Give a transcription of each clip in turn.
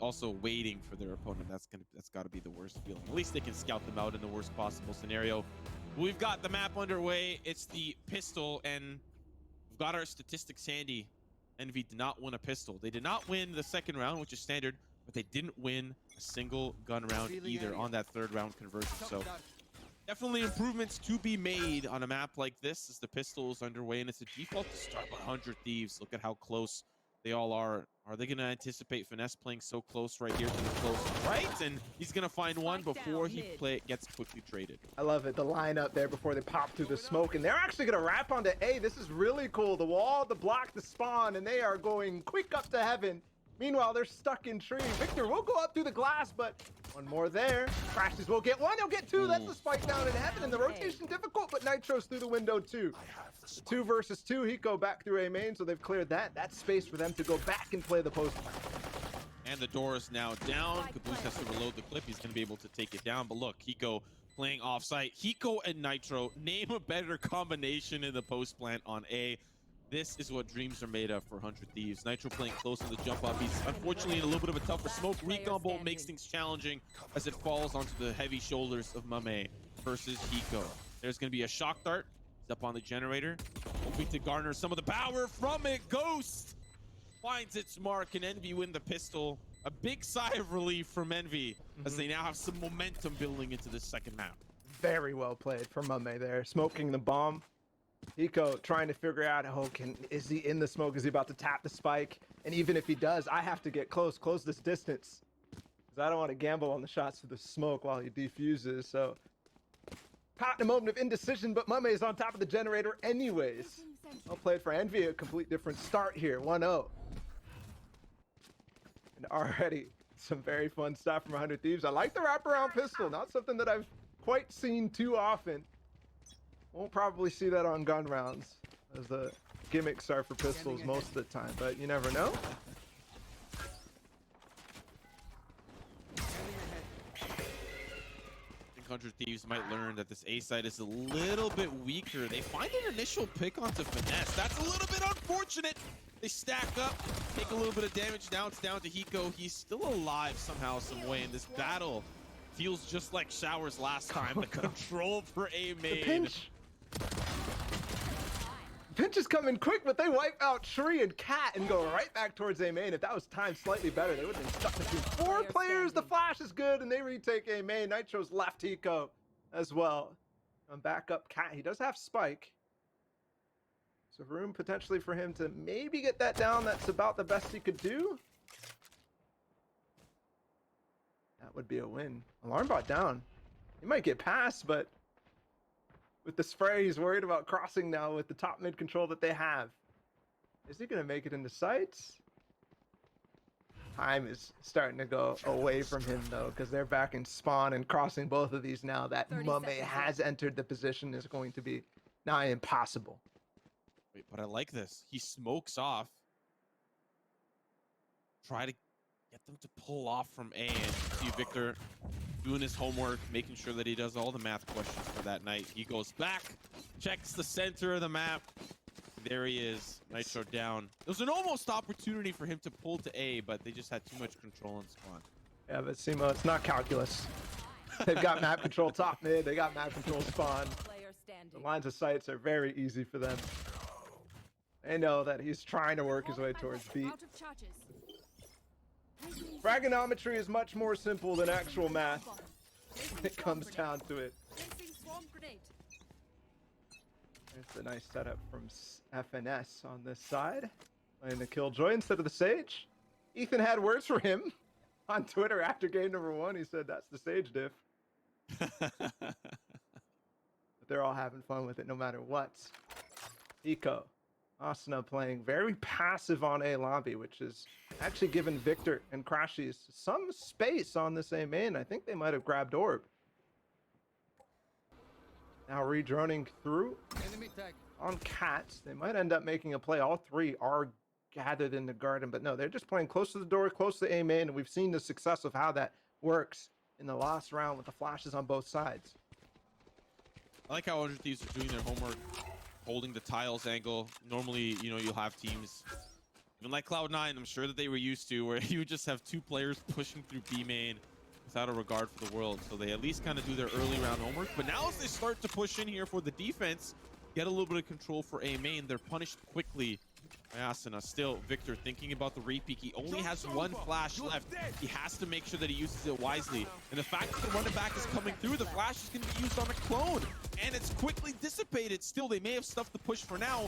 also waiting for their opponent. That's got to be the worst feeling. At least they can scout them out in the worst possible scenario. We've got the map underway. It's the pistol, and we've got our statistics handy. Envy did not win a pistol. They did not win the second round, which is standard, but they didn't win a single gun round either on that third round conversion. So definitely improvements to be made on a map like this as the pistol is underway, and it's a default to start by 100 Thieves. Look at how close they all are. Are they going to anticipate Finesse playing so close right here to the close right? And he's going to find one before he gets quickly traded. I love it. The lineup there before they pop through the smoke. And they're actually going to wrap onto A. This is really cool. The wall, the block, the spawn, and they are going quick up to heaven. Meanwhile, they're stuck in tree. Victor will go up through the glass, but one more there. Crashes will get one. He'll get two. That's the spike down in heaven. And the rotation difficult, but Nitro's through the window too. 2 versus 2. Hiko back through A main, so they've cleared that. That's space for them to go back and play the post. And the door is now down. Caboose has to reload the clip. He's going to be able to take it down. But look, Hiko playing offsite. Hiko and Nitro, name a better combination in the post plant on A. This is what dreams are made of for 100 Thieves. Nitro playing close on the jump up. He's unfortunately in a little bit of a tougher smoke. Recon bolt makes things challenging as it falls onto the heavy shoulders of Mame versus Hiko. There's going to be a shock dart. He's up on the generator, hoping to garner some of the power from it. Ghost finds its mark, and Envy win the pistol. A big sigh of relief from Envy as they now have some momentum building into this second map. Very well played for Mame there, smoking the bomb. Hiko trying to figure out, is he in the smoke? Is he about to tap the spike? And even if he does, I have to get close this distance, because I don't want to gamble on the shots through the smoke while he defuses. So caught in a moment of indecision, but Mame is on top of the generator anyways. Well played for Envy. A complete different start here, 1-0. And already some very fun stuff from 100 Thieves. I like the wraparound pistol, not something that I've quite seen too often. Won't probably see that on gun rounds, as the gimmicks are for pistols most of the time, but you never know. I think 100 Thieves might learn that this A side is a little bit weaker. They find an initial pick onto Finesse. That's a little bit unfortunate. They stack up, take a little bit of damage. Now it's down to Hiko. He's still alive somehow, some way, in this battle feels just like Showers last time. The control for A main. Pinch is coming quick, but they wipe out Shri and Cat and go right back towards A main. If that was timed slightly better, they would have been stuck between 4 players. The flash is good, and they retake A main. Nitro's left Hiko as well. And back up Cat. He does have spike, so room potentially for him to maybe get that down. That's about the best he could do. That would be a win. Alarm bot down. He might get past, but with the spray, he's worried about crossing now with the top mid control that they have. Is he going to make it into sights? Time is starting to go away from him, though, because they're back in spawn, and crossing both of these now that Mame has entered the position is going to be nigh impossible. Wait, but I like this. He smokes off. Try to get them to pull off from A, and see Victor doing his homework, making sure that he does all the math questions for that night. He goes back, checks the center of the map. There he is, Nitro down. It was an almost opportunity for him to pull to A, but they just had too much control in spawn. Yeah, but Simo, it's not calculus. They've got map control top mid, they got map control spawn. The lines of sights are very easy for them. They know that he's trying to work his way towards beat. Fragonometry is much more simple than actual math when it comes down to it. There's a nice setup from FNS on this side. Playing the Killjoy instead of the Sage. Ethan had words for him on Twitter after game number 1. He said, that's the Sage diff. But they're all having fun with it no matter what. Hiko. Asuna playing very passive on A lobby, which is actually given Victor and Crashies some space on this A main. I think they might have grabbed orb. Now redroning through on Cats. They might end up making a play. All 3 are gathered in the garden, but no, they're just playing close to the door, close to A main, and we've seen the success of how that works in the last round with the flashes on both sides. I like how 100 Thieves are doing their homework, holding the tiles angle. Normally, you know, you'll have teams Even like Cloud9, I'm sure that they were used to, where you just have two players pushing through B main without a regard for the world. So they at least kind of do their early round homework. But now as they start to push in here for the defense, get a little bit of control for A main, they're punished quickly by Asuna. Still, Victor thinking about the repeat. He only has one flash left. He has to make sure that he uses it wisely. And the fact that the running back is coming through, the flash is going to be used on a clone. And it's quickly dissipated. Still, they may have stuffed the push for now.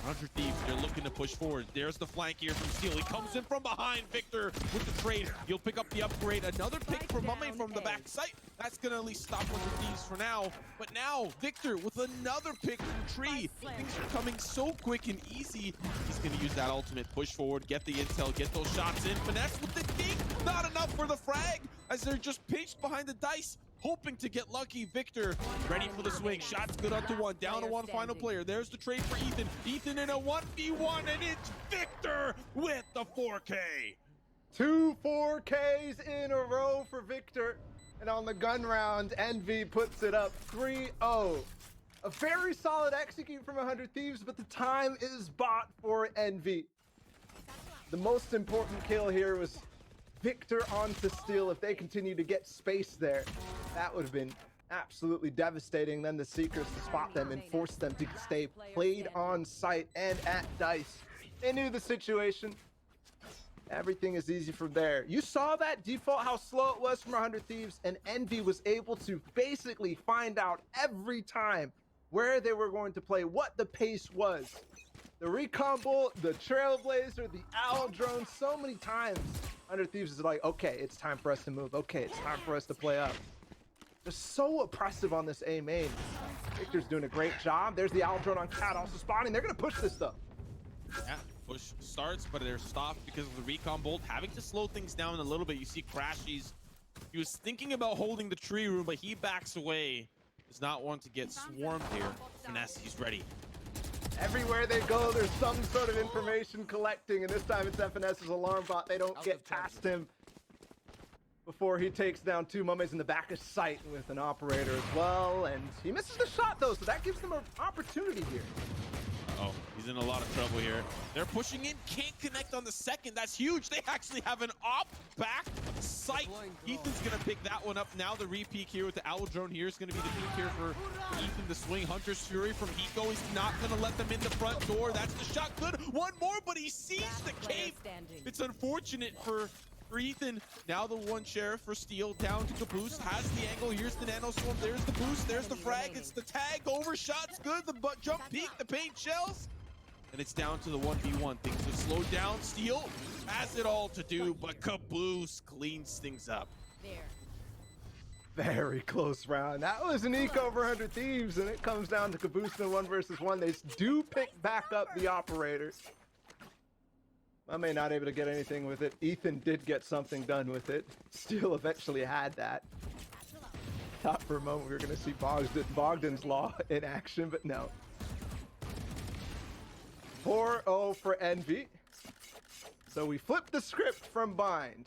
100 Thieves, they're looking to push forward. There's the flank here from Steel. He comes in from behind. Victor with the trade. He'll pick up the upgrade. Another pick for Mame from the back site. That's going to at least stop 100 Thieves for now. But now, Victor with another pick from Tree. Things are coming so quick and easy. He's going to use that ultimate, push forward, get the intel, get those shots in. Finesse with the dink. Not enough for the frag as they're just pinched behind the dice, hoping to get lucky. Victor ready for the swing. Shots good up to one. Down to one final player. There's the trade for Ethan. Ethan in a 1v1, and it's Victor with the 4K. 2 4Ks in a row for Victor. And on the gun round, Envy puts it up 3-0. A very solid execute from 100 Thieves, but the time is bought for Envy. The most important kill here was Victor onto Steel. If they continue to get space there, that would have been absolutely devastating. Then the Seekers to spot them and force them to stay played on site and at dice. They knew the situation. Everything is easy from there. You saw that default, how slow it was from 100 Thieves, and Envy was able to basically find out every time where they were going to play, what the pace was. The recon bolt, the trailblazer, the owl drone, so many times 100 Thieves is like, okay, it's time for us to move. Okay, it's time for us to play up. They're so oppressive on this A main. Victor's doing a great job. There's the owl drone on Cat also spawning. They're gonna push this stuff. Yeah, push starts, but they're stopped because of the recon bolt, having to slow things down a little bit. You see Crashies, he was thinking about holding the tree room, but he backs away. Does not want to get swarmed here. Finesse, he's ready. Everywhere they go, there's some sort of information collecting, and this time it's FNS's alarm bot. They don't get past him before he takes down two Mummies in the back of sight with an operator as well, and he misses the shot though, so that gives them an opportunity here. Oh, he's in a lot of trouble here. They're pushing in, can't connect on the second. That's huge. They actually have an op back sight. Ethan's gonna pick that one up. Now the repeat here with the owl drone here is gonna be the peak here for Ethan. The swing, Hunter's Fury from Hiko. He's not gonna let them in the front door. That's the shot. Good. One more, but he sees the cape. It's unfortunate for Ethan. Now the one sheriff for Steel down to Caboose, has the angle. Here's the nano swarm. There's the boost. There's the frag. It's the tag. Over shots good. The jump peak. The paint shells. And it's down to the 1v1. Things have slowed down. Steel has it all to do, but Caboose cleans things up. Very close round. That was an eco over 100 Thieves, and it comes down to Caboose in 1 versus 1. They do pick back up the operator. I may not able to get anything with it. Ethan did get something done with it. Steel eventually had that. Thought for a moment we were going to see Bogdan's Law in action, but no. 4-0 for Envy. So we flipped the script from Bind.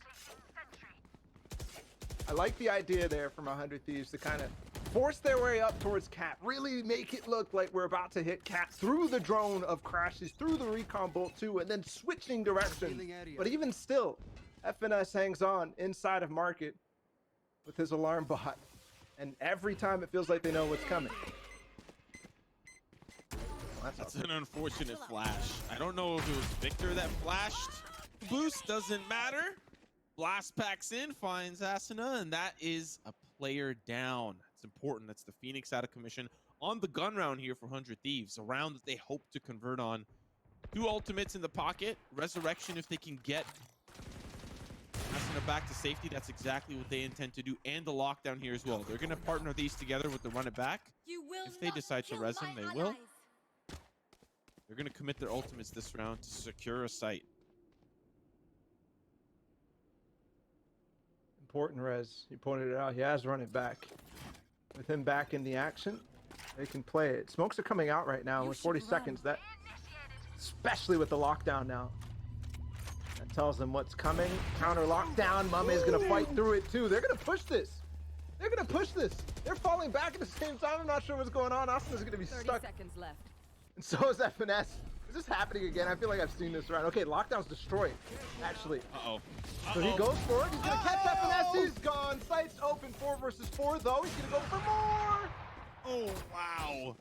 I like the idea there from 100 Thieves to kind of force their way up towards Cat. Really make it look like we're about to hit Cat through the drone of Crashes, through the recon bolt too, and then switching direction. But even still, FNS hangs on inside of Market with his alarm bot. And every time it feels like they know what's coming. That's an unfortunate flash. I don't know if it was Victor that flashed. Boost doesn't matter. Blast packs in, finds Asuna, and that is a player down. It's important. That's the Phoenix out of commission on the gun round here for 100 Thieves. A round that they hope to convert on. 2 ultimates in the pocket. Resurrection if they can get Asuna back to safety. That's exactly what they intend to do. And the lockdown here as well. They're going to partner these together with the run it back. If they decide to res him, they will. They're going to commit their ultimates this round to secure a site. Important res. You pointed it out. He has run it back. With him back in the action, they can play it. Smokes are coming out right now with 40 seconds. That, especially with the lockdown now. That tells them what's coming. Counter lockdown. Mame is going to fight through it too. They're going to push this. They're going to push this. They're falling back at the same time. I'm not sure what's going on. Austin is going to be stuck. 30 seconds left. And so is FNS. Is this happening again? I feel like I've seen this around. Okay, lockdown's destroyed, actually. Uh-oh. So he goes for it. He's going to catch FNS. He's gone. Sights open. 4 versus 4, though. He's going to go for more. Oh, wow.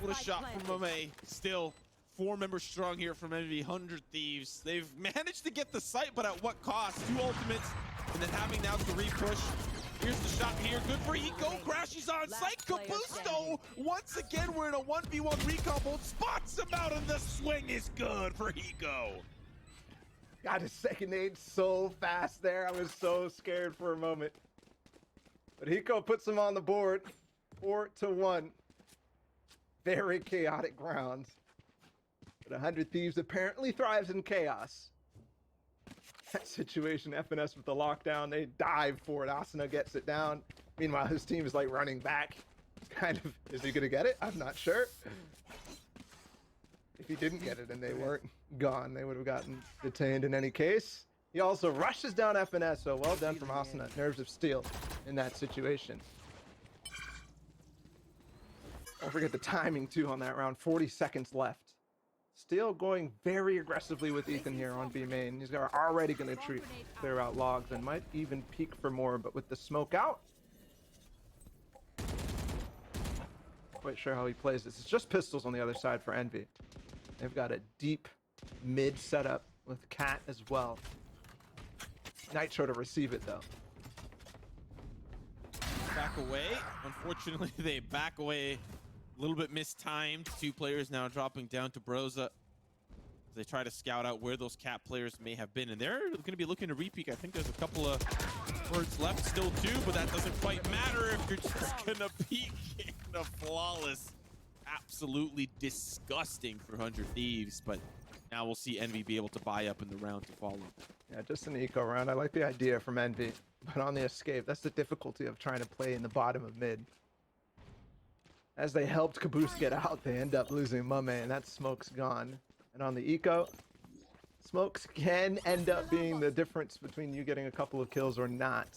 What a shot from Mame. Still, 4 members strong here from Envy, 100 Thieves. They've managed to get the site, but at what cost? 2 ultimates, and then having now to re-push. Here's the shot here. Good for Eco. Crashes on site. Kabusto. Once again, we're in a 1v1 recon. Both spots him out, and the swing is good for Eco. Got his second nade so fast there. I was so scared for a moment. But Hiko puts him on the board. 4-1. Very chaotic rounds. But 100 Thieves apparently thrives in chaos. That situation, FNS with the lockdown, they dive for it. Asuna gets it down. Meanwhile, his team is like running back. Kind of, is he gonna get it? I'm not sure. If he didn't get it and they weren't gone, they would have gotten detained in any case. He also rushes down FNS, so well done from Asuna. Nerves of steel in that situation. Don't forget the timing too on that round. 40 seconds left. Still going very aggressively with Ethan here on B main. He's already going to clear out logs and might even peek for more, but with the smoke out, quite sure how he plays this. It's just pistols on the other side for Envy. They've got a deep mid setup with Cat as well. Nitro to receive it though. Back away. Unfortunately, they back away. A little bit mistimed. 2 players now dropping down to Broza as they try to scout out where those Cat players may have been. And they're going to be looking to repeak. I think there's a couple of birds left still too, but that doesn't quite matter if you're just going to peek in a flawless. Absolutely disgusting for 100 Thieves, but now we'll see Envy be able to buy up in the round to follow. Yeah, just an eco round. I like the idea from Envy, but on the escape, that's the difficulty of trying to play in the bottom of mid. As they helped Caboose get out, they end up losing Mame, and that smoke's gone. And on the eco, smokes can end up being the difference between you getting a couple of kills or not.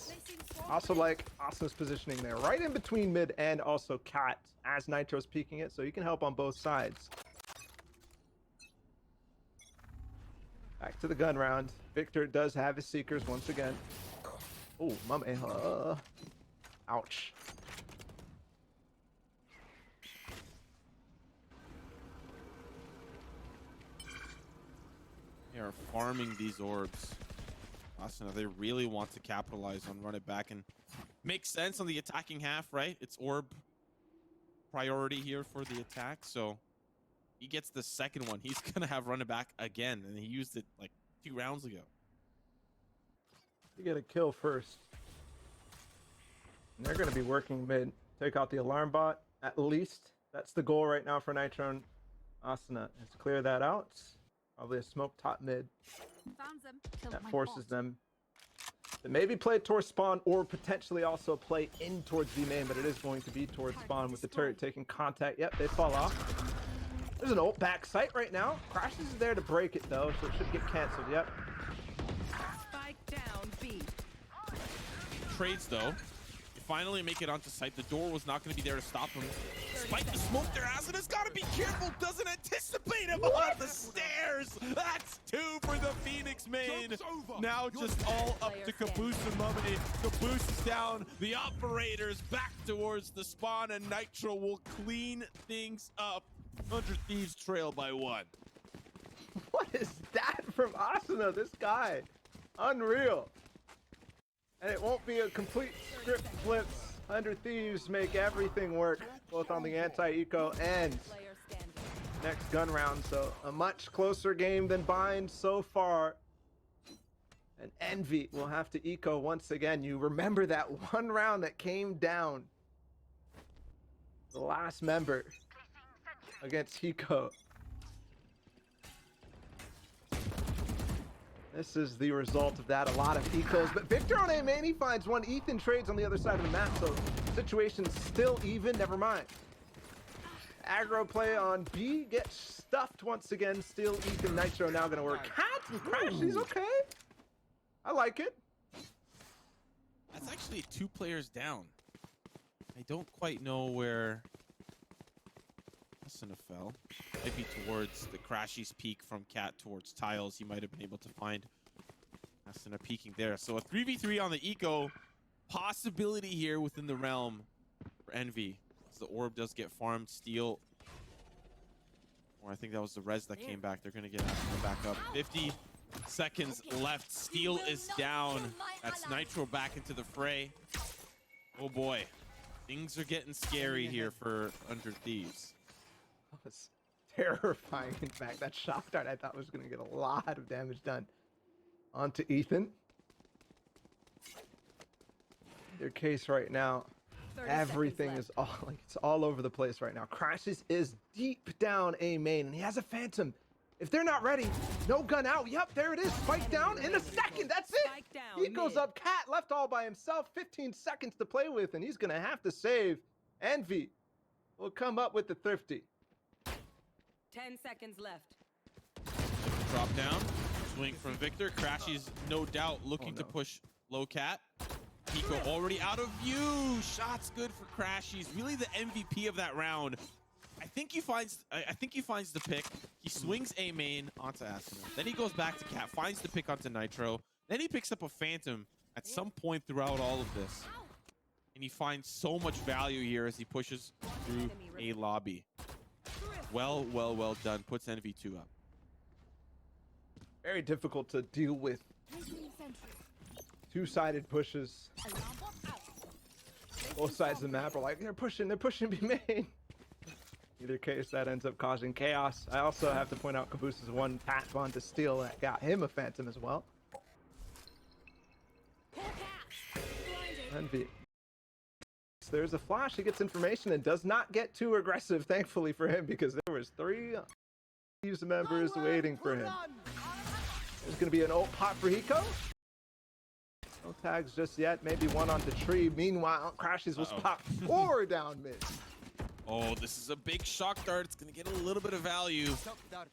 Also like Asuna's positioning there, right in between mid and also Cat, as Nitro's peeking it, so you can help on both sides. Back to the gun round. Victor does have his Seekers once again. Oh, Mame. Ouch. They are farming these orbs. Asuna, they really want to capitalize on run it back and make sense on the attacking half, right? It's orb priority here for the attack, so he gets the second one. He's gonna have run it back again, and he used it like 2 rounds ago. You get a kill first. And they're gonna be working mid. Take out the alarm bot, at least. That's the goal right now for Nitro and Asuna, is to clear that out. Probably a smoke top mid. That forces them to maybe play towards spawn or potentially also play in towards the main, but it is going to be towards spawn with the turret taking contact. Yep, they fall off. There's an ult back site right now. Crashes is there to break it though, so it should get canceled. Yep. Spike down B. Trades though. You finally make it onto site. The door was not going to be there to stop him. Despite the smoke there, Asuna's got to be careful. Doesn't anticipate him on the stairs. That's 2 for the Phoenix main. Now just all up to Caboose and Mummy. Caboose is down. The operators back towards the spawn, and Nitro will clean things up. 100 Thieves trail by 1. What is that from Asuna? This guy. Unreal. And it won't be a complete script flips. 100 Thieves make everything work, both on the anti-eco and next gun round. So a much closer game than Bind so far. And Envy will have to eco once again. You remember that one round that came down. The last member against Hiko. This is the result of that. A lot of ecos, but Victor on A main, he finds one. Ethan trades on the other side of the map, so situation's still even. Never mind. Aggro play on B gets stuffed once again. Still Ethan. Nitro now gonna work. Cat and Crash, he's okay. I like it. That's actually 2 players down. I don't quite know where Asuna fell. Maybe towards the Crashy's peak from Cat towards Tiles. He might have been able to find Asuna peeking there. So a 3v3 on the Eco. Possibility here within the realm for Envy. As the orb does get farmed. Steel. Or I think that was the res that came back. They're going to get Asuna back up. 50 seconds left. Steel is down. That's Nitro back into the fray. Oh boy. Things are getting scary here for 100Thieves. That was terrifying. In fact, that shock dart I thought was going to get a lot of damage done onto Ethan. Their case right now, everything is all like it's all over the place right now. Crashes is deep down A main, and he has a Phantom. If they're not ready, no gun out. Yep, there it is. Spike down in a second. That's it. He goes up. Cat left all by himself. 15 seconds to play with, and he's gonna have to save. Envy will come up with the thrifty. 10 seconds left. Drop down. Swing from Victor. Crashy's no doubt looking to push low Cat. Pico already out of view. Shots good for Crash. He's really the MVP of that round. I think he finds the pick. He swings A main onto Asuna. Then he goes back to Cat, finds the pick onto Nitro. Then he picks up a Phantom at some point throughout all of this. And he finds so much value here as he pushes through a lobby. Well done. Puts NV2 up. Very difficult to deal with. Two-sided pushes. Both sides of the map are like, they're pushing B main. Either case, that ends up causing chaos. I also have to point out Cabooses one pat on to steal that got him a Phantom as well. Envy. There's a flash. He gets information and does not get too aggressive, thankfully for him, because there was 3 Thieves members waiting for him. There's going to be an ult pop for Hiko. No tags just yet. Maybe one on the tree. Meanwhile, Crashes was popped 4 down mid. Oh, this is a big shock dart. It's going to get a little bit of value.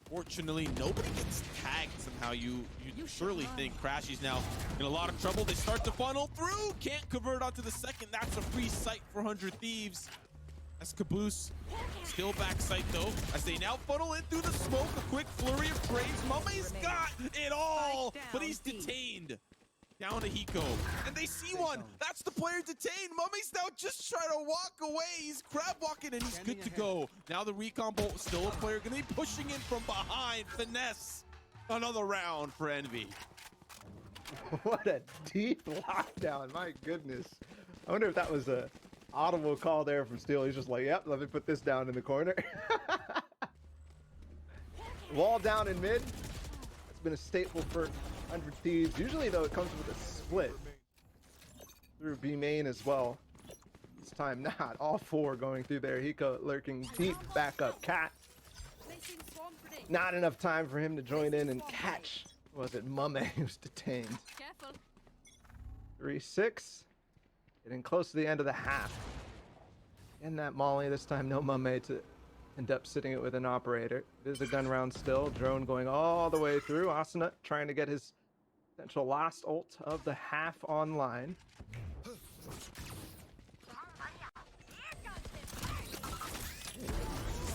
Fortunately, nobody gets tagged somehow. You surely think Crashy's now in a lot of trouble. They start to funnel through. Can't convert onto the second. That's a free sight for 100Thieves. As Caboose still back sight though. As they now funnel in through the smoke. A quick flurry of trades. Mummy's got it all, but he's detained. Down to Hiko, and they see one. That's the player detained. Mummy's now just trying to walk away. He's crab walking, and he's good to go. Now the recon bolt, still a player gonna be pushing in from behind. Finesse, another round for Envy. What a deep lockdown, my goodness. I wonder if that was a audible call there from Steel. He's just like, yep, let me put this down in the corner. Wall down in mid. It's been a staple for 100Thieves. Usually though, it comes with a split through B main as well. This time not. All 4 going through there. Hiko lurking deep, back up. Cat. Not enough time for him to join in and catch. Was it Mame who's detained? 3-6. Getting close to the end of the half. In that Molly, this time no Mame to end up sitting it with an operator. It is a gun round still. Drone going all the way through. Asuna trying to get his potential last ult of the half online. This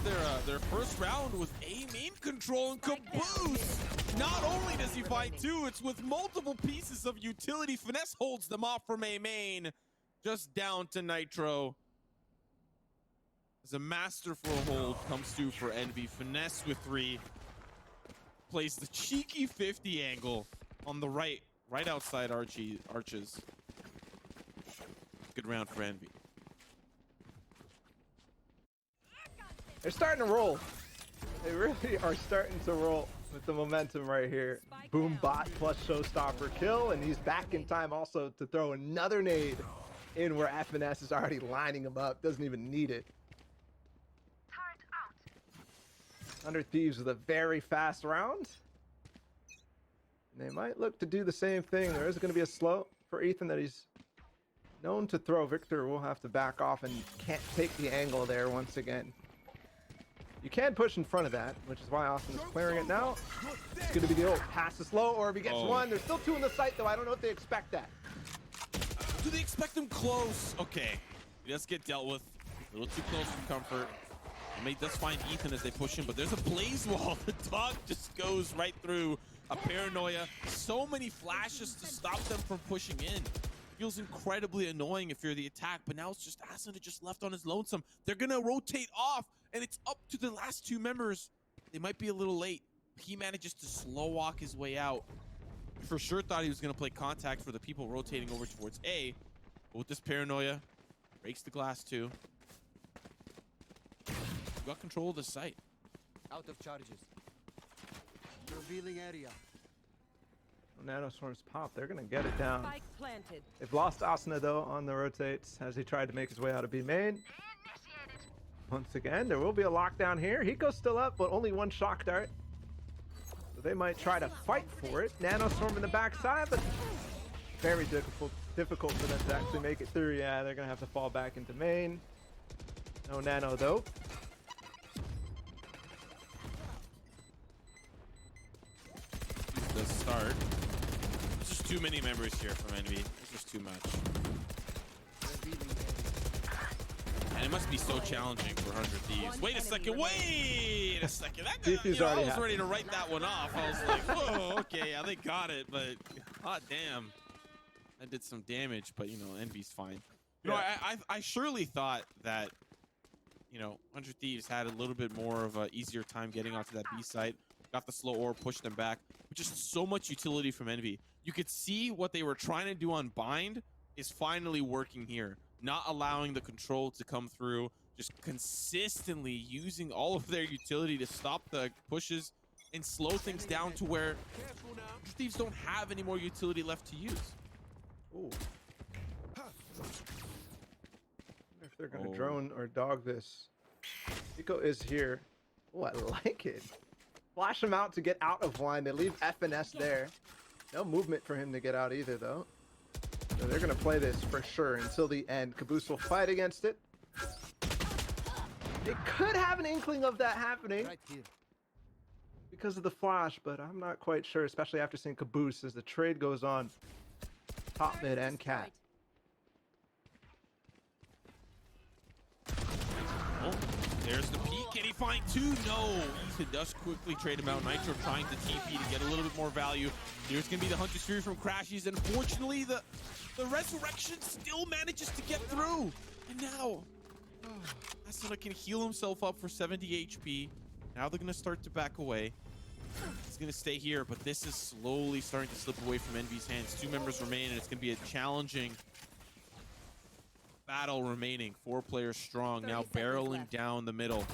is their first round with A main control and Caboose. Not only does he find 2, it's with multiple pieces of utility. Finesse holds them off from A main. Just down to Nitro. As a masterful hold comes through for Envy. Finesse with 3. Plays the cheeky 50 angle on the right outside arches. Good round for Envy. They're starting to roll. They really are starting to roll with the momentum right here. Boom bot plus showstopper kill, and he's back in time also to throw another nade in where FNS is already lining him up. Doesn't even need it. 100Thieves with a very fast round. And they might look to do the same thing. There is going to be a slow for Ethan that he's known to throw. Victor will have to back off and can't take the angle there once again. You can push in front of that, which is why Austin is clearing it now. It's going to be the old pass to slow, or if he gets one. There's still 2 in the site, though. I don't know if they expect that. Do they expect him close? Okay. He does get dealt with. A little too close for comfort. He does find Ethan as they push him, but there's a blaze wall. The dog just goes right through a paranoia. So many flashes to stop them from pushing in. Feels incredibly annoying if you're the attack, but now it's just Asuna just left on his lonesome. They're gonna rotate off, and it's up to the last two members. They might be a little late. He manages to slow walk his way out. For sure thought he was gonna play contact for the people rotating over towards A, but with this paranoia, breaks the glass too. Got control of the site. Out of charges. Revealing area. Nanoswarms pop. They're gonna get it down. Spike planted. They've lost Asuna though on the rotates as he tried to make his way out of B main. Once again, there will be a lockdown here. Hiko's still up, but only one shock dart. So they might try to fight for it. Nanoswarm in the backside, but very difficult for them to actually make it through. Yeah, they're gonna have to fall back into main. No nano though. The start. There's just too many members here from Envy. It's just too much. And it must be so challenging for 100 Thieves. Wait a second. Wait a second. That guy, I was ready to write that one off. I was like, whoa, okay, yeah, they got it, but hot damn. That did some damage, but Envy's fine. I surely thought that 100 Thieves had a little bit more of an easier time getting onto that B site. Got the slow orb, pushed them back. Just so much utility from Envy. You could see what they were trying to do on Bind is finally working here. Not allowing the control to come through. Just consistently using all of their utility to stop the pushes and slow things down to where Thieves don't have any more utility left to use. Ooh. I wonder if they're gonna drone or dog this. Hiko is here. Oh, I like it. Flash him out to get out of line. They leave FNS there. No movement for him to get out either, though. So they're going to play this for sure until the end. Caboose will fight against it. It could have an inkling of that happening Right here. because of the flash, but I'm not quite sure, especially after seeing Caboose as the trade goes on. Top mid and cat. Oh, there's the peek. Can he find two? No. Ethan does quickly trade him out. Nitro trying to TP to get a little bit more value. There's going to be the Hunter's Fury from Crashies. Unfortunately, the Resurrection still manages to get through. And now, Asuna can heal himself up for 70 HP. Now they're going to start to back away. He's going to stay here, but this is slowly starting to slip away from Envy's hands. Two members remain, and it's going to be a challenging battle remaining. 4 players strong, now barreling down the middle.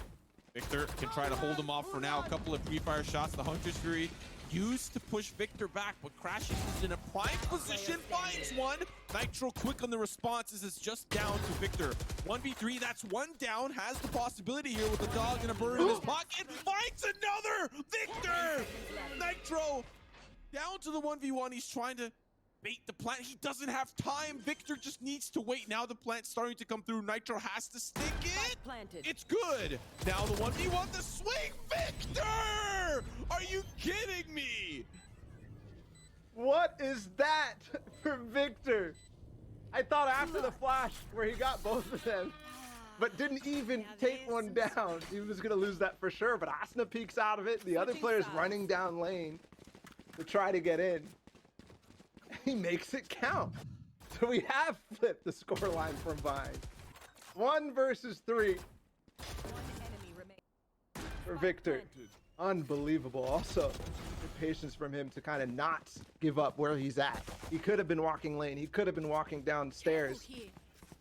Victor can try to hold him off for now. A couple of free-fire shots. The Hunter's Fury used to push Victor back, but Crashes is in a prime position, finds one. Nitro quick on the responses, is just down to Victor. 1v3, that's one down, has the possibility here with a dog and a bird in his pocket. Finds another! Victor! Nitro down to the 1v1. He's trying to bait the plant. He doesn't have time. Victor just needs to wait. Now the plant's starting to come through. Nitro has to stick it. It's good. Now the 1v1, the swing. Victor! Are you kidding me? What is that for Victor? I thought after the flash where he got both of them, but didn't even take one down, he was going to lose that for sure. But Asuna peeks out of it. The other player's running down lane to try to get in. He makes it count. So we have flipped the scoreline from Vine. 1 versus 3 for Victor. Unbelievable. Also, the patience from him to kind of not give up where he's at. He could have been walking lane. He could have been walking downstairs.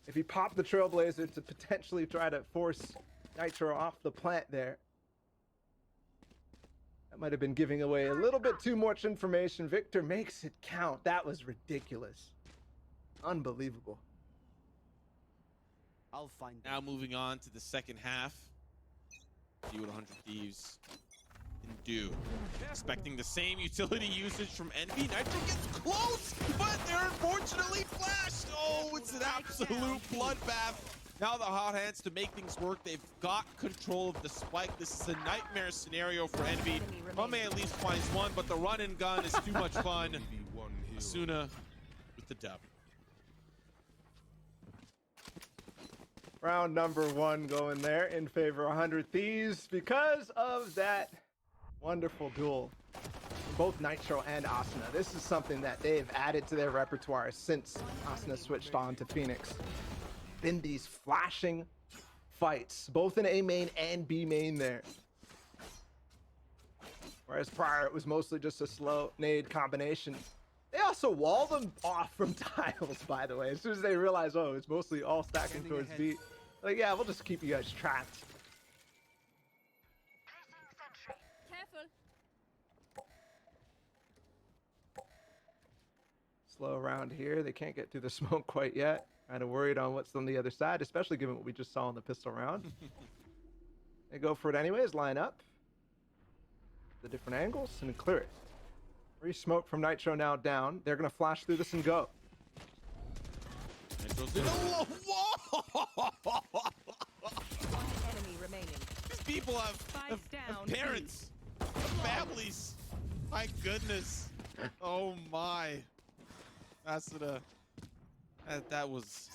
If he popped the Trailblazer to potentially try to force Nitro off the plant there. That might have been giving away a little bit too much information. Victor makes it count. That was ridiculous. Unbelievable. I'll find Now moving on to the second half. See what 100 Thieves can do. Expecting the same utility usage from Envy. Nitro gets close, but they're unfortunately flashed. Oh, it's an absolute bloodbath. Now the hot hands to make things work. They've got control of the spike. This is a nightmare scenario for Envy. Mame at least finds one, but the run and gun is too much fun. Asuna with the dub. Round number 1 going there in favor of 100 Thieves because of that wonderful duel. Both Nitro and Asuna. This is something that they've added to their repertoire since Asuna switched on to Phoenix. Been these flashing fights, both in A main and B main there. Whereas prior, it was mostly just a slow nade combination. They also wall them off from tiles, by the way. As soon as they realize, oh, it's mostly all stacking towards B. Like, yeah, we'll just keep you guys trapped. Careful. Slow around here. They can't get through the smoke quite yet. Kind of worried on what's on the other side, especially given what we just saw in the pistol round. They go for it anyways, line up. The different angles and clear it. Free smoke from Nitro now down. They're going to flash through this and go. Whoa! One enemy remaining. These people have Spike down, parents, have families. My goodness. Oh my. That's that was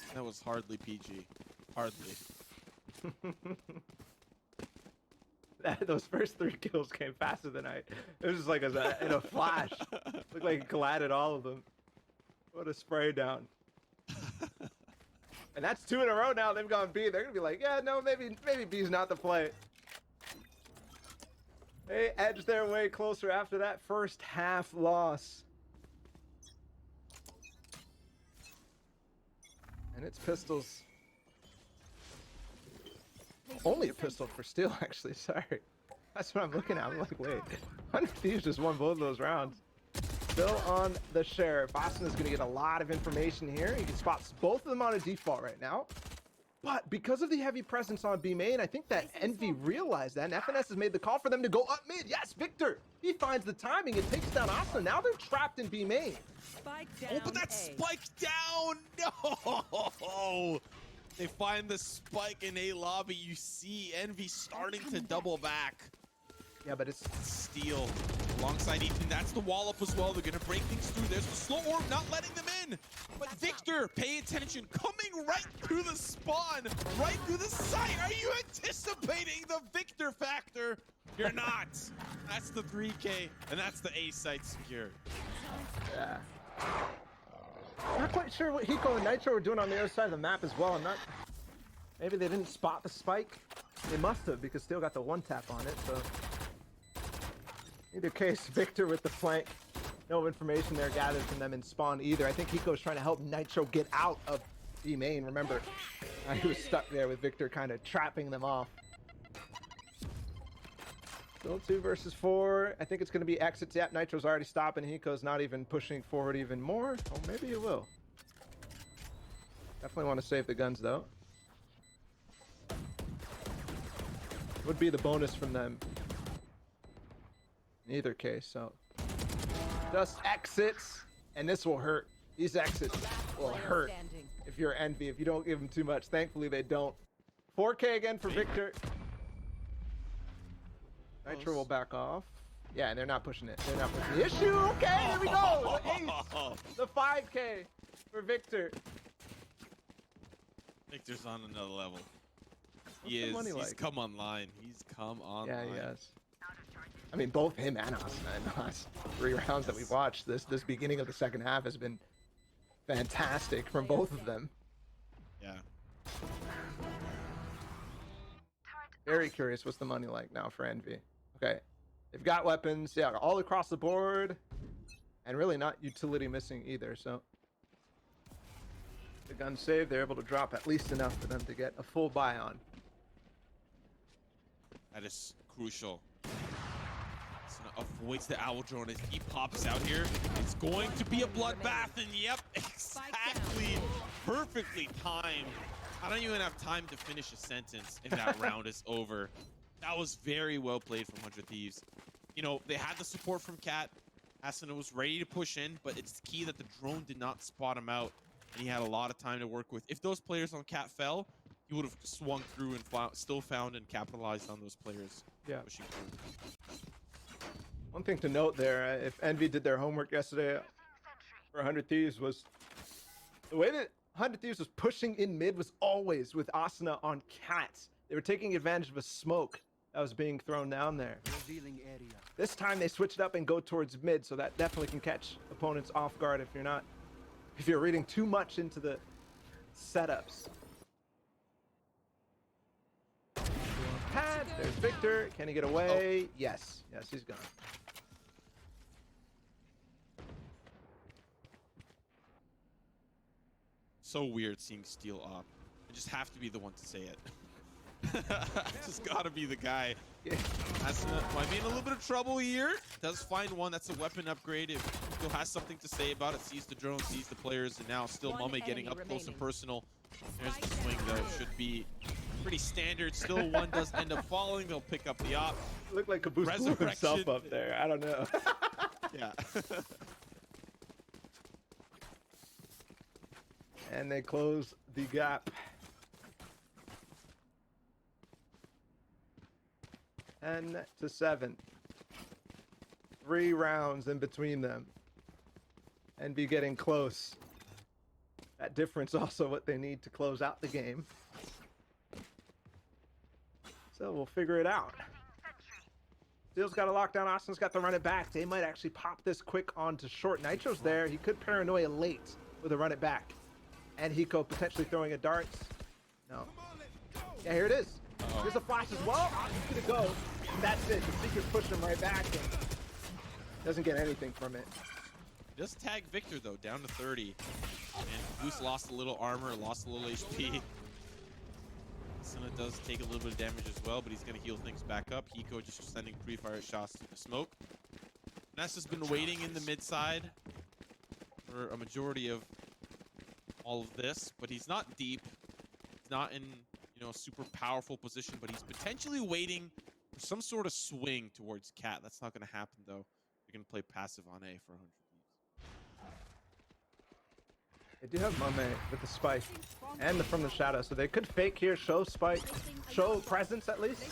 hardly PG. Hardly. Those first 3 kills came faster than it was just like in a flash. Looked like it collided all of them. What a spray down. And that's 2 in a row now. They've gone B. They're gonna be like, yeah, no, maybe B's not the play. They edged their way closer after that first half loss. And it's pistols. Only a pistol for Steel, actually. Sorry. That's what I'm looking at. I'm like, wait. 100 Thieves just won both of those rounds. Still on the Sheriff. Boston is going to get a lot of information here. He can spot both of them on a default right now. But because of the heavy presence on B main, I think that Envy realized that. And FNS has made the call for them to go up mid. Yes, Victor. He finds the timing and takes down Asuna. Now they're trapped in B main. Spike down. Oh, but that's spiked down. No. They find the spike in A lobby. You see Envy starting to double back. Yeah, but it's Steel alongside Ethan. That's the wall up as well. They're gonna break things through. There's the slow orb not letting them in. But Victor, pay attention, coming right through the spawn, right through the site. Are you anticipating the Victor factor? You're not. That's the 3K, and that's the A site secure. Yeah. Not quite sure what Hiko and Nitro were doing on the other side of the map as well. I'm not. Maybe they didn't spot the spike. They must have, because Steel got the 1-tap on it. So, either case, Victor with the flank. No information there gathered from them in spawn either. I think Hiko's trying to help Nitro get out of B main. Remember, he was stuck there with Victor kind of trapping them off. Still 2 versus 4. I think it's going to be exits. Yep, Nitro's already stopping. Hiko's not even pushing forward even more. Oh, maybe he will. Definitely want to save the guns, though. Would be the bonus from them. In either case, so. Just exits, and this will hurt. These exits will hurt if you're Envy, if you don't give them too much. Thankfully, they don't. 4K again for Victor. Nitro will back off. Yeah, and they're not pushing it. They're not pushing the issue. Okay, there we go. The ace. The 5K for Victor. Victor's on another level. What's He the is. money He's like? come online. He's come online. Yeah, he has. I mean, both him and Asuna in the last 3 rounds that we've watched. This beginning of the second half has been fantastic from both of them. Yeah. Very curious what's the money like now for Envy. Okay, they've got weapons, yeah, all across the board, and really not utility missing either. So the gun save, they're able to drop at least enough for them to get a full buy on. That is crucial. Avoids the owl drone as he pops out here. It's going to be a bloodbath, and yep, exactly, perfectly timed. I don't even have time to finish a sentence, and that round is over. That was very well played from 100 Thieves. You know, they had the support from Cat. Asuna was ready to push in, but it's key that the drone did not spot him out, and he had a lot of time to work with. If those players on Cat fell, he would have swung through and still found and capitalized on those players. Yeah. Pushing through. One thing to note there, if Envy did their homework yesterday for 100 Thieves, was the way that 100 Thieves was pushing in mid was always with Asuna on Cats. They were taking advantage of a smoke that was being thrown down there. Revealing area. This time they switched up and go towards mid, so that definitely can catch opponents off guard if you're reading too much into the setups. Pad, there's Victor. Can he get away? Oh. Yes, he's gone. So weird seeing Steel op. I just have to be the one to say it. Just gotta be the guy. Yeah. Might be in a little bit of trouble here. Does find one. That's a weapon upgrade. If still has something to say about it, sees the drone, sees the players, and now still One Mame getting enemy up close and remaining. personal. There's the swing though. Should be pretty standard. Still one does end up falling. They'll pick up the op. Looked like Caboose blew himself Resurrection. up there. I don't know. Yeah. And they close the gap. 10-7. 3 rounds in between them. And be getting close. That difference also what they need to close out the game. So we'll figure it out. Steel's got a lockdown. Austin's got to run it back. They might actually pop this quick onto short. Nitro's there. He could paranoia late with a run it back. And Hiko potentially throwing a darts. No. Yeah, here it is. There's a flash as well. Austin's gonna go. And that's it. The Seeker's pushing him right back and doesn't get anything from it. Just tag Victor though, down to 30. And Goose lost a little armor, lost a little HP. Suna does take a little bit of damage as well, but he's gonna heal things back up. Hiko just sending pre-fire shots to the smoke. Nessa's been waiting in the mid side for a majority of all of this, but he's not deep. He's not in, a super powerful position, but he's potentially waiting for some sort of swing towards Cat. That's not gonna happen though. You're gonna play passive on A for 100 Thieves. They do have Mame with the spike and from the shadow, so they could fake here, show spike, show presence at least,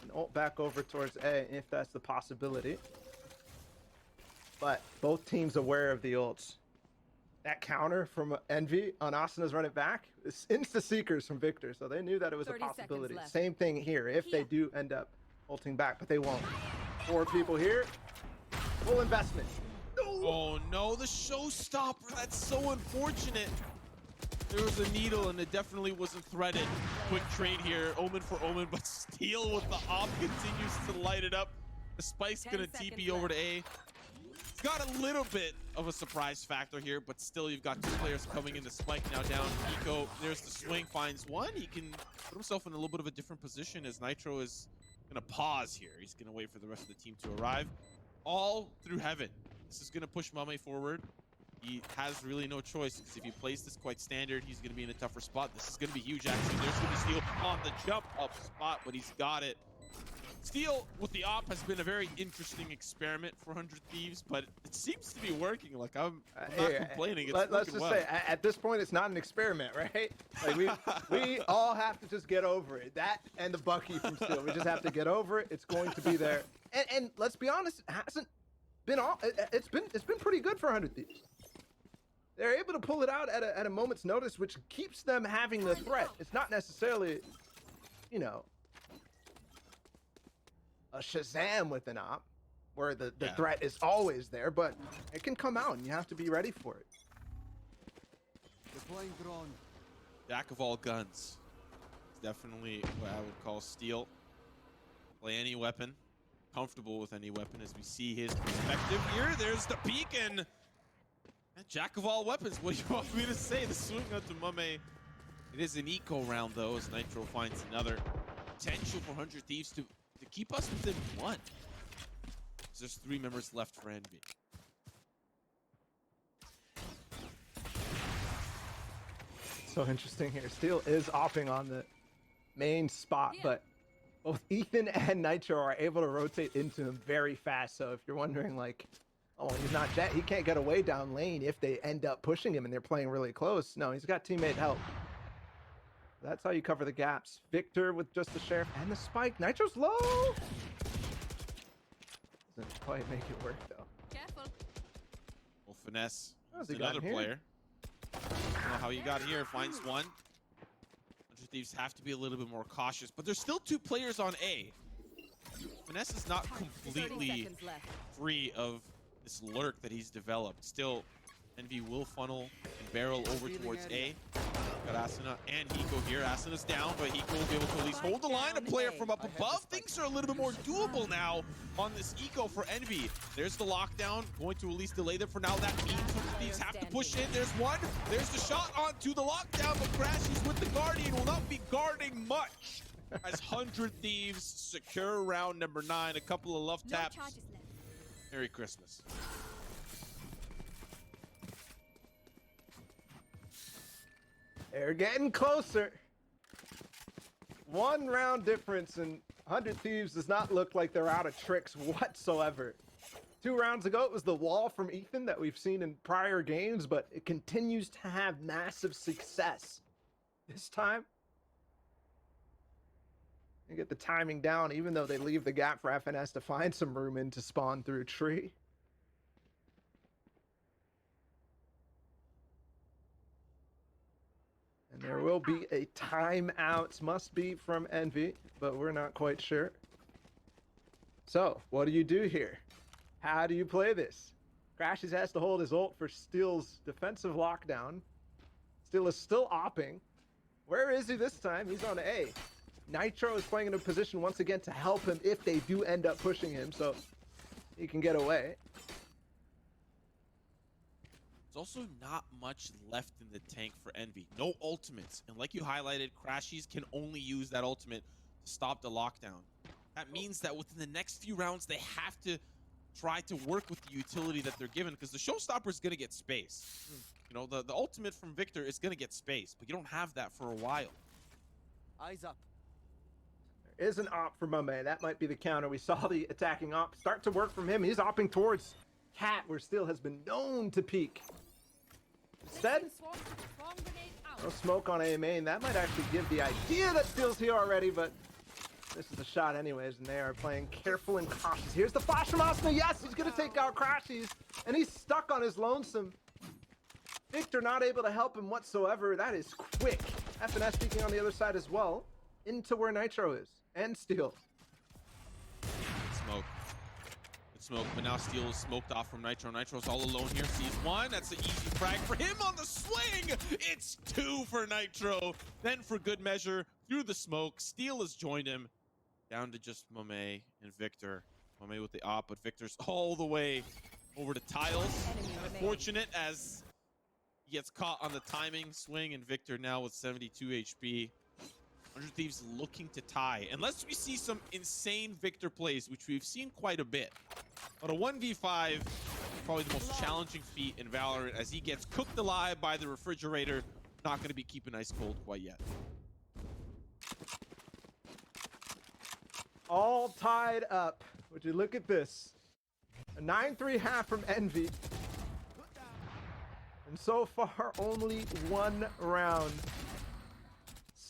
and ult back over towards A if that's the possibility. But both teams aware of the ults. That counter from Envy on Asuna's run it back is insta seekers from Victor, so they knew that it was a 30 seconds possibility. left. Same thing here if they do end up ulting back, but they won't. 4 people here, full investment. Oh no, the showstopper. That's so unfortunate. There was a needle and it definitely wasn't threaded. Quick trade here, Omen for Omen, but Steel with the op continues to light it up. The Spike's 10 gonna seconds TP over to left. A. It's got a little bit of a surprise factor here, but still you've got 2 players coming into Spike now down. Eco, there's the swing, finds one. He can put himself in a little bit of a different position as Nitro is gonna pause here. He's gonna wait for the rest of the team to arrive. All through heaven. This is gonna push Mame forward. He has really no choice because if he plays this quite standard, he's gonna be in a tougher spot. This is gonna be huge actually. There's gonna be Steel on the jump up spot, but he's got it. Steel with the op has been a very interesting experiment for 100 Thieves, but it seems to be working. Like I'm not complaining. It's Let's working just well. say at this point it's not an experiment, right? Like we all have to just get over it. That and the Bucky from Steel. We just have to get over it. It's going to be there. And let's be honest, it hasn't been all. It's been pretty good for 100 Thieves. They're able to pull it out at a moment's notice, which keeps them having the threat. It's not necessarily, a Shazam with an op, where the threat is always there, but it can come out and you have to be ready for it. Deploying drone. Jack of all guns. It's definitely what I would call Steel. Play any weapon. Comfortable with any weapon as we see his perspective here. There's the peek and Jack of all weapons. What do you want me to say? The swing out to Mame. It is an eco round though as Nitro finds another potential for 100 Thieves to keep us within 1. There's 3 members left for Envy. So interesting here. Steel is opping on the main spot, but both Ethan and Nitro are able to rotate into him very fast. So if you're wondering like, oh, he's not Jet, he can't get away down lane if they end up pushing him and they're playing really close. No, he's got teammate help. That's how you cover the gaps. Victor with just the Sheriff and the Spike. Nitro's low. Doesn't quite make it work though. Careful. Well, Finesse How's is he got another here? player. I don't know how how he got here. Finds one. 100 Thieves have to be a little bit more cautious, but there's still 2 players on A. Finesse is not 30 completely seconds left. free of this lurk that he's developed. Still, Envy will funnel and barrel over towards A. Got Asuna and Hiko here. Asuna's down, but Hiko will be able to at least hold the line. A player from up above. Things are a little bit more doable now on this eco for Envy. There's the lockdown, going to at least delay them for now. That means 100 Thieves have to push in. There's one. There's the shot onto the lockdown, but Crashies with the Guardian will not be guarding much. As 100 Thieves secure round number 9. A couple of love No taps. charges left. Merry Christmas. They're getting closer. 1 round difference, and 100 Thieves does not look like they're out of tricks whatsoever. 2 rounds ago, it was the wall from Ethan that we've seen in prior games, but it continues to have massive success. This time, they get the timing down, even though they leave the gap for FNS to find some room in to spawn through tree. And there will be a timeout, must be from Envy, but we're not quite sure. So, what do you do here? How do you play this? Crashes has to hold his ult for Steel's defensive lockdown. Steel is still opping. Where is he this time? He's on A. Nitro is playing in a position once again to help him if they do end up pushing him, so he can get away. There's also not much left in the tank for Envy. No ultimates. And like you highlighted, Crashies can only use that ultimate to stop the lockdown. That means that within the next few rounds, they have to try to work with the utility that they're given, because the showstopper is going to get space. You know, the ultimate from Victor is going to get space, but you don't have that for a while. Eyes up. There is an op for Mame. That might be the counter. We saw the attacking op start to work from him. He's opping towards Cat, where Steel has been known to peek. Instead, Swarm grenade out. no smoke on A main. That might actually give the idea that Steel's here already, but this is a shot anyways, and they are playing careful and cautious. Here's the flash from Asuna. Yes, he's going to take out Crashies, and he's stuck on his lonesome. Victor not able to help him whatsoever. That is quick. FNS peeking on the other side as well, into where Nitro is, and Steel. Smoke. Good smoke, but now Steel is smoked off from Nitro. Nitro's all alone here. Sees one. That's an easy frag for him on the swing. It's 2 for Nitro. Then for good measure, through the smoke, Steel has joined him. Down to just Mame and Victor. Mame with the op, but Victor's all the way over to Tiles. Enemy remaining. Unfortunate as he gets caught on the timing swing, and Victor now with 72 HP. 100 Thieves looking to tie, unless we see some insane Victor plays, which we've seen quite a bit. But a 1v5, probably the most challenging feat in Valorant, as he gets cooked alive by the refrigerator. Not going to be keeping ice cold quite yet. All tied up. Would you look at this? A 9-3 half from Envy. And so far, only 1 round.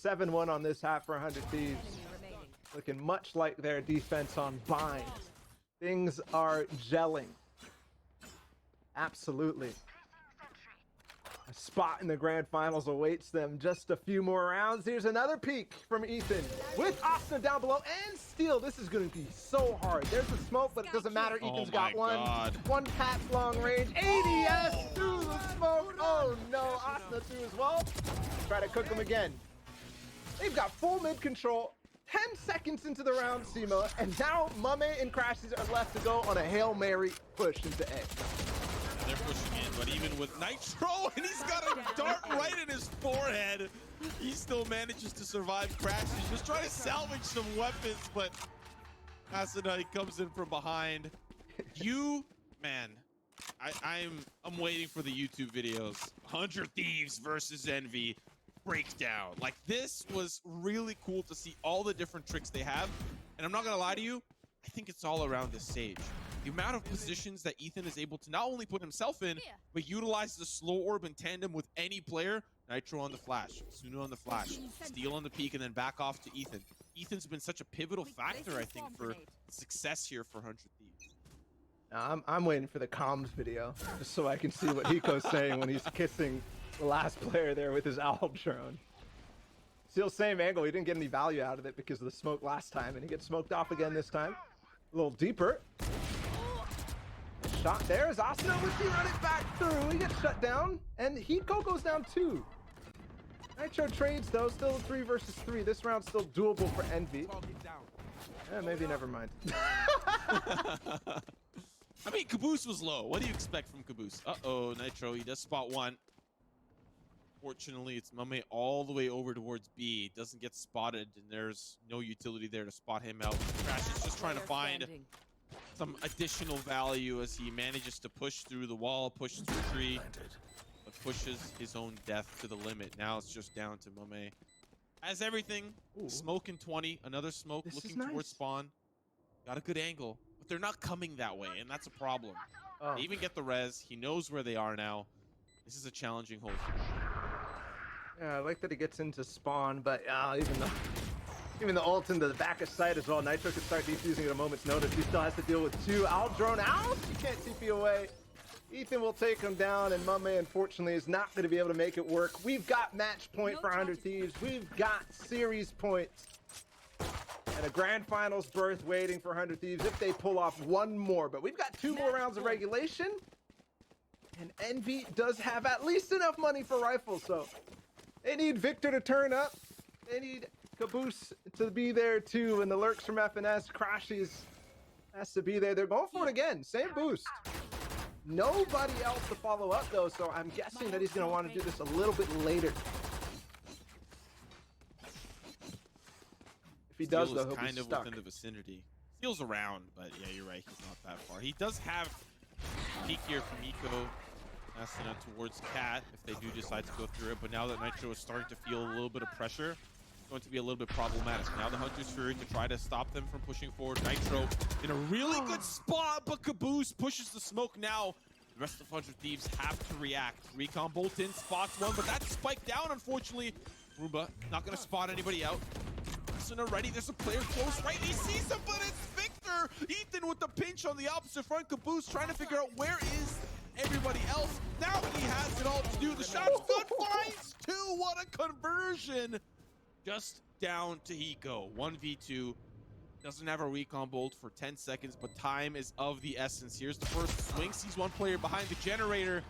7-1 on this half for 100 Thieves. Enemy remaining. Looking much like their defense on Bind. Things are gelling. Absolutely. A spot in the grand finals awaits them. Just a few more rounds. Here's another peek from Ethan with Asuna down below and Steel. This is going to be so hard. There's the smoke, but it doesn't matter. Ethan's got one. God. One pat's long range. ADS through the smoke. Oh no, Asuna through as well. Try to cook him again. They've got full mid control. 10 seconds into the round, Sima, and now Mame and Crashies are left to go on a Hail Mary push into A. They're pushing in, but even with Nitro, and he's got a dart right in his forehead, he still manages to survive Crashes. Just trying to salvage some weapons, but Asuna comes in from behind. Man, I'm waiting for the YouTube videos. 100 Thieves versus Envy breakdown. Like, this was really cool to see all the different tricks they have. And I'm not gonna lie to you, I think it's all around this stage. The amount of positions that Ethan is able to not only put himself in, but utilize the slow orb in tandem with any player. Nitro on the flash, Sunu on the flash, Steel on the peak, and then back off to Ethan. Ethan's been such a pivotal factor, I think, for success here for 100 Thieves. Now, I'm waiting for the comms video, just so I can see what Hiko's saying when he's kissing the last player there with his owl drone. Still same angle. He didn't get any value out of it because of the smoke last time, and he gets smoked off again this time. A little deeper. Shot there as Asuna would run it back through. He gets shut down, and Hiko goes down too. Nitro trades though, still 3 versus 3. This round's still doable for Envy. Maybe never mind. I mean, Caboose was low. What do you expect from Caboose? Uh-oh, Nitro, he does spot one. Fortunately, it's Mame all the way over towards B. Doesn't get spotted, and there's no utility there to spot him out. Crash is just trying to find some additional value as he manages to push through the wall, push through tree, but pushes his own death to the limit. Now it's just down to Mame. Has everything. Ooh. Smoke in 20. Another smoke looking towards spawn. Got a good angle, but they're not coming that way, and that's a problem. Oh. They even get the res. He knows where they are now. This is a challenging hold. Yeah, I like that he gets into spawn, but even the ult into the back of sight as well. Nitro could start defusing at a moment's notice. He still has to deal with 2. Owl drone out. He can't TP away. Ethan will take him down, and Mame, unfortunately, is not going to be able to make it work. We've got match point for 100 Thieves. We've got series points. And a grand finals berth waiting for 100 Thieves if they pull off one more. But we've got 2 more rounds of regulation. And Envy does have at least enough money for rifles, so they need Victor to turn up. They need Caboose to be there too, and the lurks from FNS. Crashies has to be there. They're going for it again. Same boost. Nobody else to follow up though, so I'm guessing that he's going to want to do this a little bit later. If he does, though, he'll kind be of stuck. within the vicinity. Steel's around, but yeah, you're right. He's not that far. He does have peek here from Eco. Asuna towards Cat if they do decide to go through it, but now that Nitro is starting to feel a little bit of pressure, it's going to be a little bit problematic. Now the Hunter's Fury to try to stop them from pushing forward. Nitro in a really good spot, but Caboose pushes the smoke now. The rest of 100 Thieves have to react. Recon bolt in, spots one, but that's spiked down, unfortunately. Roomba not going to spot anybody out. Asuna ready, there's a player close right, he sees him, but it's Victor! Ethan with the pinch on the opposite front. Caboose trying to figure out where is everybody else. Now he has it all to do. The shot's good, finds 2. What a conversion. Just down to Hiko. 1v2. Doesn't have a recon bolt for 10 seconds, but time is of the essence. Here's the first swing. Sees one player behind the generator.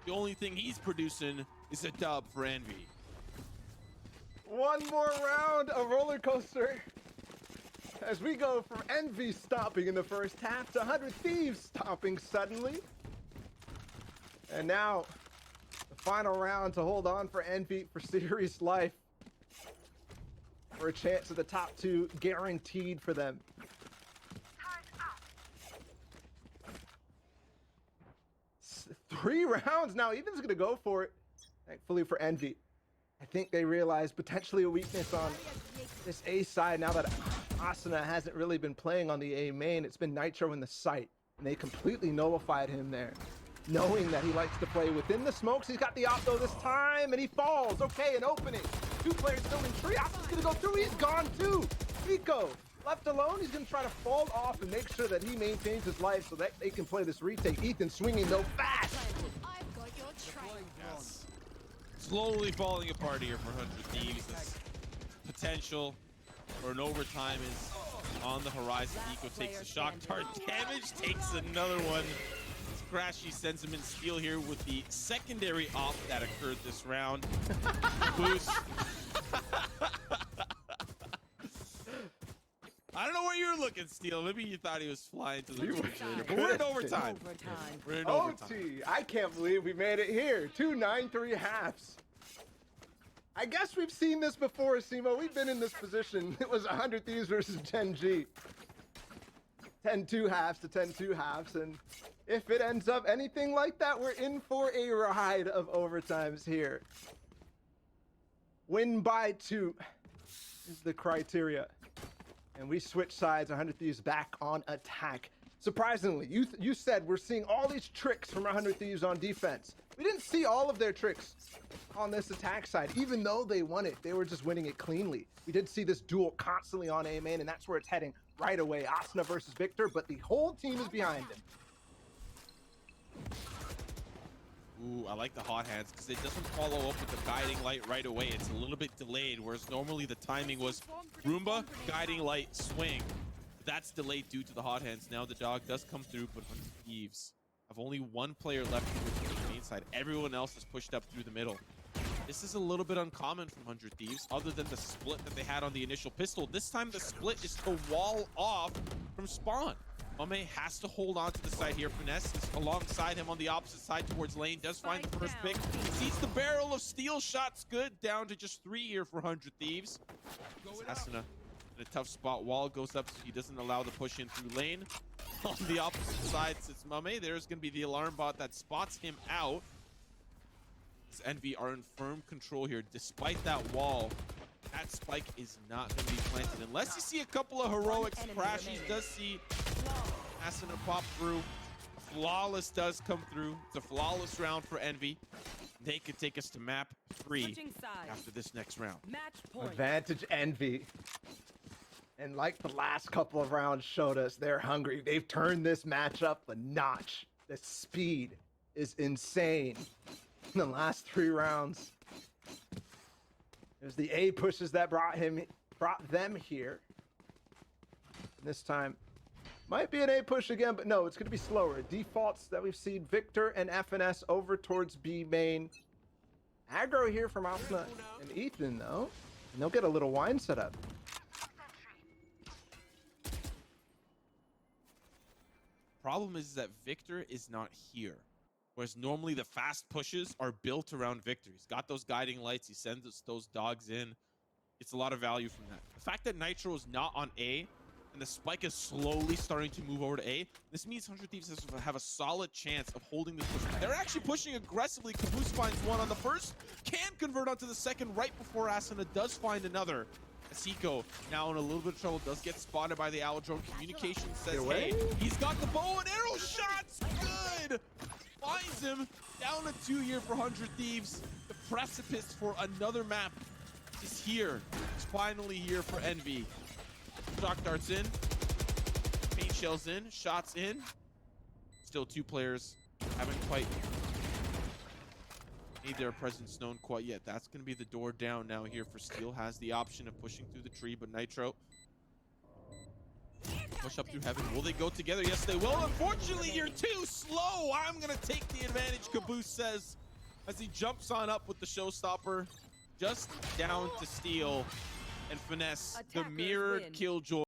The only thing he's producing is a dub for Envy. One more round, a roller coaster. As we go from Envy stopping in the first half to 100 Thieves stopping suddenly. And now, the final round to hold on for Envy for series life. For a chance at the top 2 guaranteed for them. 3 rounds now. Ethan's going to go for it. Thankfully for Envy. I think they realize potentially a weakness on this A side now that Asuna hasn't really been playing on the A main. It's been Nitro in the site, and they completely nullified him there. Knowing that he likes to play within the smokes. He's got the op though this time, and he falls. Okay, an opening. 2 players still in tree. Asuna's gonna go through. He's gone too. Nico left alone. He's gonna try to fall off and make sure that he maintains his life so that they can play this retake. Ethan swinging though fast. I've got your trail. Yes. Slowly falling apart here for 100 Thieves. This potential for an overtime is on the horizon. Nico takes a shock dart damage, takes another one. Crashy sends him in steal here with the secondary op that occurred this round. Boost. I don't know where you're looking, Steel. Maybe you thought he was flying to the refrigerator. But we're in overtime. We're in overtime. OT. I can't believe we made it here. 2 9-3 halves. I guess we've seen this before, Simo. We've been in this position. It was 100 Thieves versus Gen G. 10-2 halves to 10-2 halves, and if it ends up anything like that, we're in for a ride of overtimes here. Win by 2 is the criteria. And we switch sides, 100 Thieves back on attack. Surprisingly, you said we're seeing all these tricks from 100 Thieves on defense. We didn't see all of their tricks on this attack side. Even though they won it, they were just winning it cleanly. We did see this duel constantly on A main, and that's where it's heading right away. Asuna versus Victor, but the whole team is behind him. Ooh, I like the hot hands because it doesn't follow up with the guiding light right away. It's a little bit delayed, whereas normally the timing was Roomba, guiding light, swing. That's delayed due to the hot hands. Now the dog does come through, but 100 Thieves have only one player left with the main side. Everyone else is pushed up through the middle. This is a little bit uncommon from 100 Thieves, other than the split that they had on the initial pistol. This time the split is to wall off from spawn. Mame has to hold on to the side here. Finesse is alongside him on the opposite side towards lane. Does find the first pick. Sees the barrel of steel shots. Good. Down to just 3 here for 100 Thieves. Asuna in a tough spot. Wall goes up so he doesn't allow the push in through lane. On the opposite side sits Mame. There's going to be the alarm bot that spots him out. As Envy are in firm control here. Despite that wall, that spike is not going to be planted. Unless you see a couple of heroics crash. He does see Asuna pop through. A flawless does come through. It's a flawless round for Envy. They could take us to map 3 after this next round. Match point. Advantage Envy. And like the last couple of rounds showed us, they're hungry. They've turned this match up a notch. The speed is insane in the last 3 rounds. There's the A pushes that brought them here. This time might be an A push again, but no, it's going to be slower. Defaults that we've seen Victor and FNS over towards B main. Aggro here from Asuna and Ethan though, and they'll get a little wine set up. Problem is that Victor is not here. Whereas normally the fast pushes are built around Victor. He's got those guiding lights. He sends those dogs in. It's a lot of value from that. The fact that Nitro is not on A and the spike is slowly starting to move over to A, this means 100 Thieves have a solid chance of holding this push. They're actually pushing aggressively. Caboose finds one on the first. Can convert onto the second right before Asuna does find another. Asiko now in a little bit of trouble, does get spotted by the Owl Drone. Communication says, hey, he's got the bow and arrow shots. Good. Finds him. Down a 2 here for 100 Thieves. The precipice for another map is here. It's finally here for Envy. Shock darts in. Paint shells in. Shots in. Still 2 players haven't quite made their presence known quite yet. That's going to be the door down now here for Steel. Has the option of pushing through the tree, but Nitro push up through heaven. Will they go together? Yes, they will. Unfortunately, you're too slow. I'm going to take the advantage, Caboose says, as he jumps on up with the showstopper. Just down to Steel and Finesse. The mirrored killjoy.